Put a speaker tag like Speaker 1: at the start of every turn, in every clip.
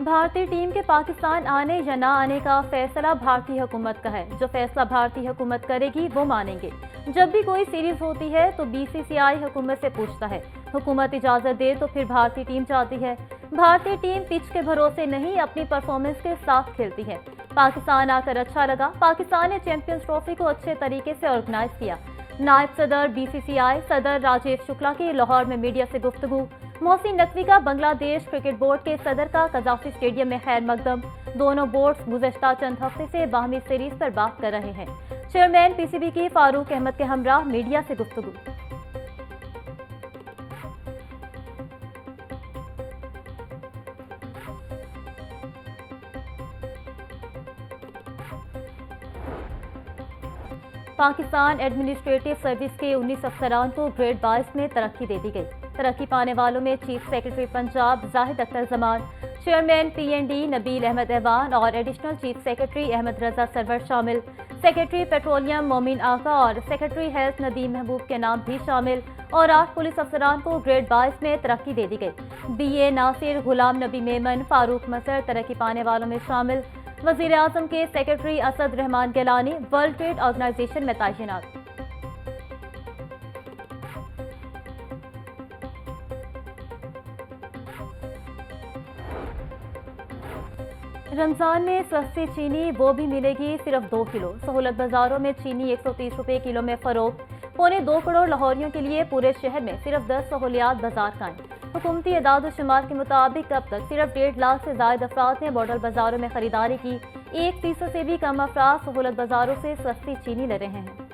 Speaker 1: भारतीय टीम के पाकिस्तान आने या ना आने का फैसला भारतीय हुकूमत का है। जो फैसला भारतीय हुकूमत करेगी वो मानेंगे। जब भी कोई सीरीज होती है तो बीसीसीआई हुकूमत से पूछता है, हुकूमत इजाजत दे तो फिर भारतीय टीम जाती है। भारतीय टीम पिच के भरोसे नहीं, अपनी परफॉर्मेंस के साथ खेलती है। पाकिस्तान आकर अच्छा लगा। पाकिस्तान ने चैंपियंस ट्रॉफी को अच्छे तरीके से ऑर्गेनाइज किया। नायब सदर बीसीसीआई सदर राजेश शुक्ला की लाहौर में मीडिया से गुफ्तगू। मोहसिन नकवी का बांग्लादेश क्रिकेट बोर्ड के सदर का कजाफी स्टेडियम में खैर मकदम। दोनों बोर्ड्स गुज़श्ता चंद हफ्ते से बाहमी सीरीज पर बात कर रहे हैं। चेयरमैन पीसीबी की फारूक अहमद के हमरा मीडिया से गुफ्तगू। पाकिस्तान एडमिनिस्ट्रेटिव सर्विस के 19 अफसरान को ग्रेड 22 में तरक्की दे दी गई। तरक्की पाने वालों में chief secretary Punjab Zahid Akhtar Zaman, chairman PND Nabeel Ahmad Awan और additional chief secretary Ahmad Raza Sarwar शामिल। सेक्रेटरी पेट्रोलियम मोमिन आका और सेक्रेटरी हेल्थ नदीम महबूब के नाम भी शामिल। और 8 पुलिस अफसरान को ग्रेड 22 में तरक्की दे दी गई। बीए नासिर, गुलाम नबी मेमन, फारूक मसर तरक्की पाने वालों में शामिल। वजीर आजम के secretary Asad Rahman Gilani World Trade Organization में तैनात। रमजान में सस्ती चीनी वो भी मिलेगी सिर्फ 2 किलो। सहूलत बाजारों में चीनी 130 रुपए किलो में फरोख्त। 2.25 करोड़ लाहौरियों के लिए पूरे शहर में सिर्फ 10 सहूलियात बाजार कायम। हुकूमती एदाद-ओ-शुमार के मुताबिक अब तक सिर्फ 1.5 लाख से ज्यादा अफराद ने मॉडल बाजारों में खरीदारी की। 1% से भी कम अफराद सहूलत बाजारों से सस्ती चीनी ले रहे हैं।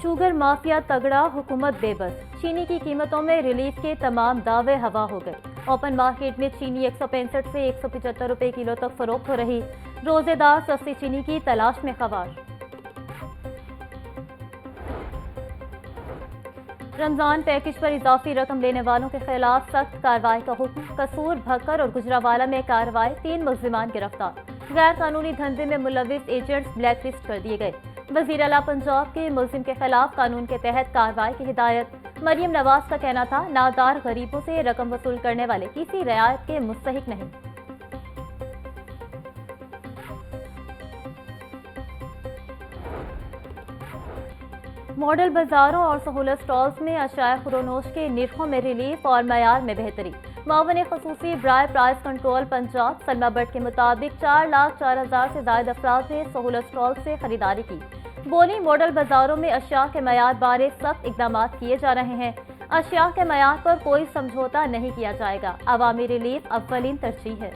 Speaker 1: शुगर माफिया तगड़ा, हुकूमत बेबस। चीनी की कीमतों में रिलीफ के तमाम दावे हवा हो गए। ओपन मार्केट में चीनी 165 से 175 रुपए किलो तक फरोख्त हो रही। रोजेदार सस्ती चीनी की तलाश में खवार। रमजान पैकेज पर इजाफी रकम लेने वालों के खिलाफ सख्त कार्रवाई का हुक्म। कसूर, भक्कर और गुजरावाला में कार्रवाई। 3 मुल्जिमान गिरफ्तार। गैर कानूनी धंधे में मुलविस एजेंट्स ब्लैकलिस्ट कर दिए गए। वजीर आला पंजाब के मुल्जिम के खिलाफ कानून के तहत कार्रवाई की हिदायत। मरियम नवाज का कहना था, नादार गरीबों से रकम वसूल करने वाले किसी रियायत के मुस्तहिक नहीं। मॉडल बाजारों और सहूलत स्टॉल्स में अशाया खुरोनोश के निर्खों में रिलीफ और मयार में बेहतरी। मावन खसूसी ब्राय प्राइस कंट्रोल पंजाब सलमा बट के मुताबिक 4,04,000 से ज्यादा अफराद ने सहूलत स्टॉल से खरीदारी की। बोली मॉडल बाजारों में अशिया के मयार बारे सख्त इकदाम किए जा रहे हैं। अशिया के मयार पर कोई समझौता नहीं किया जाएगा। अवामी रिलीफ अव्वलीन तरजीह है।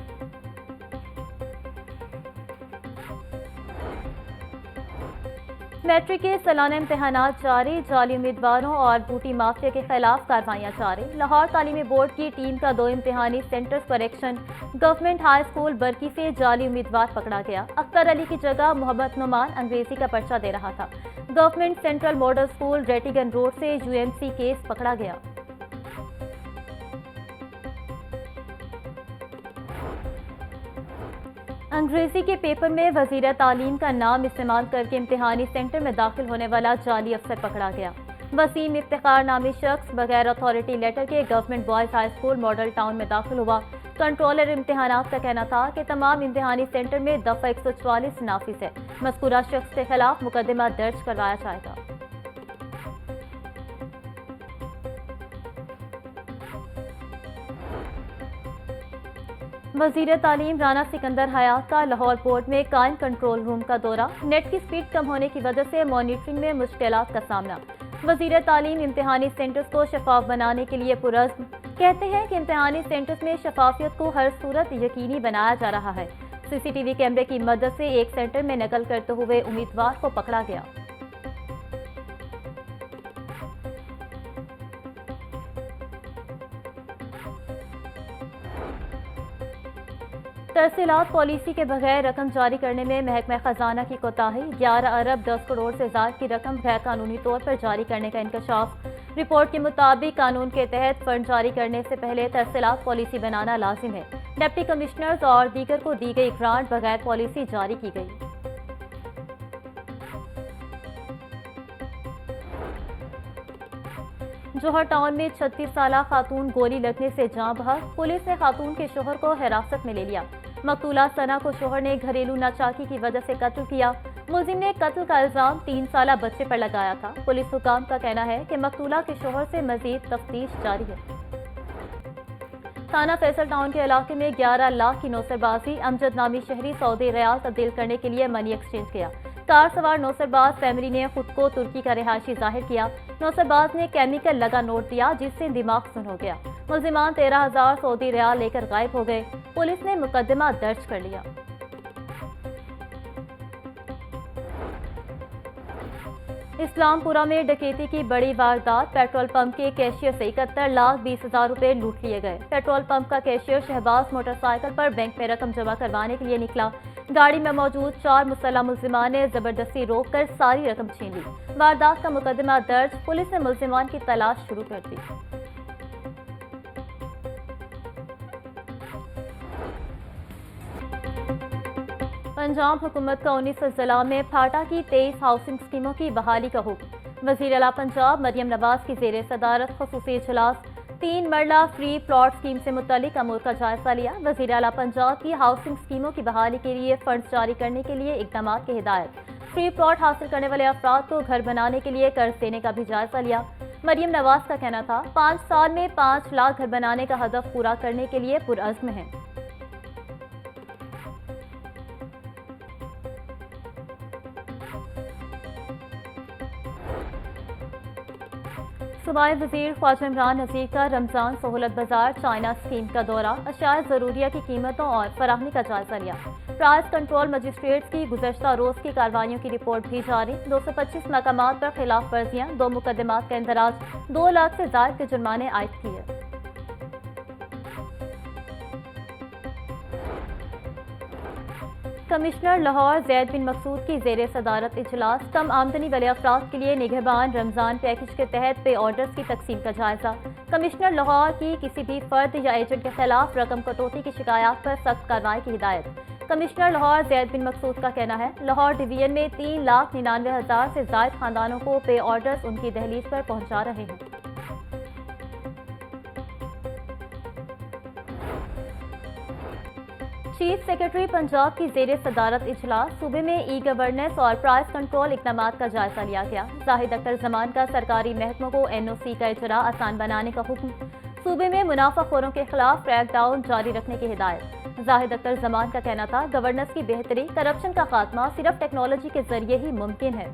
Speaker 1: मैट्रिक के सालाना इम्तहानात जारी। जाली उम्मीदवारों और बूटी माफिया के खिलाफ कार्रवाइयां जारी। लाहौर तालीमी बोर्ड की टीम का 2 इम्तिहानी सेंटर्स पर एक्शन। गवर्नमेंट हाई स्कूल बरकी से जाली उम्मीदवार पकड़ा गया। अख्तर अली की जगह मोहम्मद नुमान अंग्रेजी का पर्चा दे रहा था। Government central model school Rattigan road से यूएमसी केस पकड़ा गया। अंग्रेजी के पेपर में वजीर तालीम का नाम इस्तेमाल करके इम्तिहानी सेंटर में दाखिल होने वाला जाली अफसर पकड़ा गया। वसीम इफ्तिखार नामी शख्स बगैर अथॉरिटी लेटर के government boys high school model town में दाखिल हुआ। कंट्रोलर इम्तिहानात का कहना था कि तमाम इम्तिहानी सेंटर में दफा 144 नाफिज है। मज़कूरा शख्स के खिलाफ मुकदमा दर्ज करवाया जाएगा। वजीर तालीम राना सिकंदर हयात का लाहौर बोर्ड में कायम कंट्रोल रूम का दौरा। नेट की स्पीड कम होने की वजह से मॉनिटरिंग में मुश्किलात का सामना। वजीर तालीम इम्तिहानी सेंटर्स को शफाफ बनाने के लिए पुरज़्म। कहते हैं कि इम्तिहानी सेंटर्स में शफाफियत को हर सूरत यकीनी बनाया जा रहा है। सीसीटीवी कैमरे की मदद से एक सेंटर में नकल करते हुए उम्मीदवार को पकड़ा गया। तरसीलात पॉलिसी के बगैर रकम जारी करने में महकमा खजाना की कोताही। 11 अरब 10 करोड़ से ज्यादा की रकम गैर कानूनी तौर पर जारी करने का इंकशाफ। रिपोर्ट के मुताबिक कानून के तहत फंड जारी करने से पहले तरसीलात पॉलिसी बनाना लाजिम है। डिप्टी कमिश्नर्स और दीगर को दी गई ग्रांट बगैर पॉलिसी जारी की गई। जोहर टाउन में 36 साला खातून गोली लगने से जान बहक, पुलिस ने खातून के शोहर को हिरासत में ले लिया। मकतूला सना को शोहर ने घरेलू नाचाकी की वजह से कत्ल किया। मुलजिम ने कत्ल का इल्जाम 3 साला बच्चे पर लगाया था। पुलिस हुकाम का कहना है कि मकतूला के शोहर से मजीद तफ्तीश जारी है। थाना फैसल टाउन के इलाके में 11 लाख की नौसरबाजी, अमजद नामी शहरी सऊदी रियाल तब्दील करने के लिए मनी एक्सचेंज किया। कार सवार नौसरबाज फैमिली ने खुद को तुर्की का रिहायशी जाहिर किया। नौसरबाज ने केमिकल लगा नोट दिया जिससे दिमाग सुन हो गया। मुलजिमान 13,000 सऊदी रियाल लेकर गायब हो गए। पुलिस ने मुकदमा दर्ज कर लिया। इस्लामपुरा में डकैती की बड़ी वारदात, पेट्रोल पंप के कैशियर से 71,20,000 रुपए लूट लिए गए। पेट्रोल पंप का कैशियर शहबाज मोटरसाइकिल पर बैंक में रकम जमा करवाने के लिए निकला। गाड़ी में मौजूद 4 मुसल्लह मुलजिमान ने जबरदस्ती रोककर सारी रकम छीन ली। वारदात का मुकदमा दर्ज, पुलिस ने मुलजिमान की तलाश शुरू कर दी। पंजाब हुकूमत का 19 जिला में फाटा की 23 हाउसिंग स्कीमों की बहाली का हुक्म। वज़ीर आला पंजाब मरियम नवाज की ज़ेर सदारत ख़ुसूसी इजलास। 3 मरला फ्री प्लॉट स्कीम से मुतालिक अमूर का जायजा लिया। वज़ीर आला पंजाब की हाउसिंग स्कीमों की बहाली के लिए फंड्स जारी करने के लिए इकदाम की हिदायत। फ्री प्लॉट हासिल करने वाले अफराद को घर बनाने के लिए कर्ज देने का भी जायजा लिया। मरियम नवाज का कहना था 5 साल में 5 लाख घर बनाने का हदफ पूरा करने के लिए पुरअज़्म है। सूबाई वज़ीर ख्वाजा इमरान नज़ीर का रमज़ान सहूलत बाजार चाइना स्कीम का दौरा, अशिया ज़रूरिया की कीमतों और फराहमी का जायजा लिया। प्राइस कंट्रोल मजिस्ट्रेट्स की गुज़श्ता रोज़ की कार्रवाइयों की रिपोर्ट भी जारी। 225 मकामात पर खिलाफ वर्जियाँ, 2 मुकदमात का इंदराज, 2 लाख से ज़ायद के जुर्माने आयद किए। कमिश्नर लाहौर ज़ैद बिन मकसूद की ज़ेर सदारत इजलास। कम आमदनी वाले अफराद के लिए निगहबान रमज़ान पैकेज के तहत पे ऑर्डर्स की तकसीम का जायजा। कमिश्नर लाहौर की किसी भी फर्द या एजेंट के खिलाफ रकम कटौती की शिकायत पर सख्त कार्रवाई की हिदायत। कमिश्नर लाहौर ज़ैद बिन मकसूद का कहना है लाहौर डिवीजन में 3,99,000 से ज़ायद खानदानों को पे ऑर्डर्स उनकी दहलीज पर पहुँचा रहे हैं। चीफ सेक्रेटरी पंजाब की ज़ेर सदारत इजलास। सूबे में ई गवर्नेंस और प्राइस कंट्रोल इकदामात का जायजा लिया गया। जाहिद अख्तर जमान का सरकारी महकमों को NOC का इजरा आसान बनाने का हुक्म। सूबे में मुनाफाखोरों के खिलाफ क्रैकडाउन जारी रखने की हिदायत। जाहिद अख्तर जमान का कहना था गवर्नेंस की बेहतरी, करप्शन का खात्मा सिर्फ टेक्नोलॉजी के जरिए ही मुमकिन है।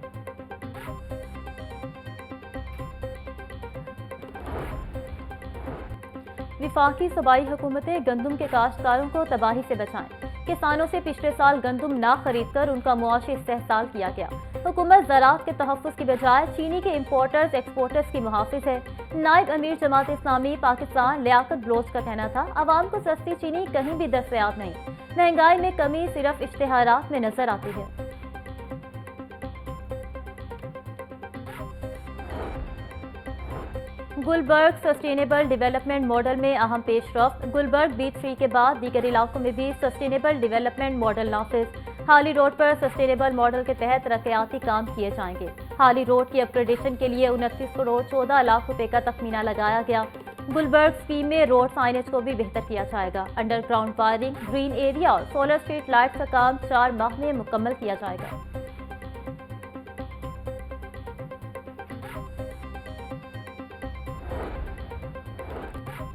Speaker 1: विफाकी सूबाई हुकूमतें गंदम के काश्तकारों को तबाही से बचाएं। किसानों से पिछले साल गंदम ना खरीद कर उनका मुआशी इस्तेहसाल किया गया। हुकूमत ज़राअत के तहफ़्फ़ुज़ की बजाय चीनी के इम्पोर्टर्स एक्सपोर्टर्स की मुहाफ़िज़ है। नायब अमीर जमात इस्लामी पाकिस्तान लियाकत बलोच का कहना था आवाम को सस्ती चीनी कहीं भी दस्तयाब नहीं। महंगाई में कमी सिर्फ इश्तिहारात में नजर आती है। गुलबर्ग सस्टेनेबल डेवलपमेंट मॉडल में अहम पेशरफ्त। गुलबर्ग B3 के बाद दीगर इलाकों में भी सस्टेनेबल डेवलपमेंट मॉडल नाफिज। हाली रोड पर सस्टेनेबल मॉडल के तहत तरक्याती काम किए जाएंगे। हाली रोड की अपग्रेडेशन के लिए 29 करोड़ 14 लाख रुपए का तखमीना लगाया गया। गुलबर्ग स्कीम में रोड साइनेज को भी बेहतर किया जाएगा। अंडरग्राउंड वायरिंग, ग्रीन एरिया और सोलर स्ट्रीट लाइट का काम 4 माह में मुकम्मल किया जाएगा।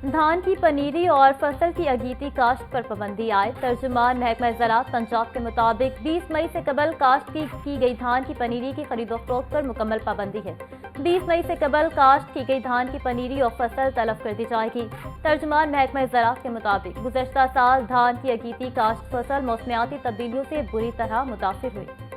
Speaker 1: धान की पनीरी और फसल की अगीती काश्त पर पाबंदी आए। तर्जुमान महकमा ज़राअत पंजाब के मुताबिक 20 मई से कबल काश्त की गई धान की पनीरी की खरीदो फरोख्त पर मुकम्मल पाबंदी है। 20 मई से कबल काश्त की गई धान की पनीरी और फसल तलब कर दी जाएगी। तर्जुमान महकमा ज़राअत के मुताबिक गुज़श्ता साल धान की अगीती काश्त फसल मौसमियाती तब्दीलियों से बुरी तरह मुतासिर हुई।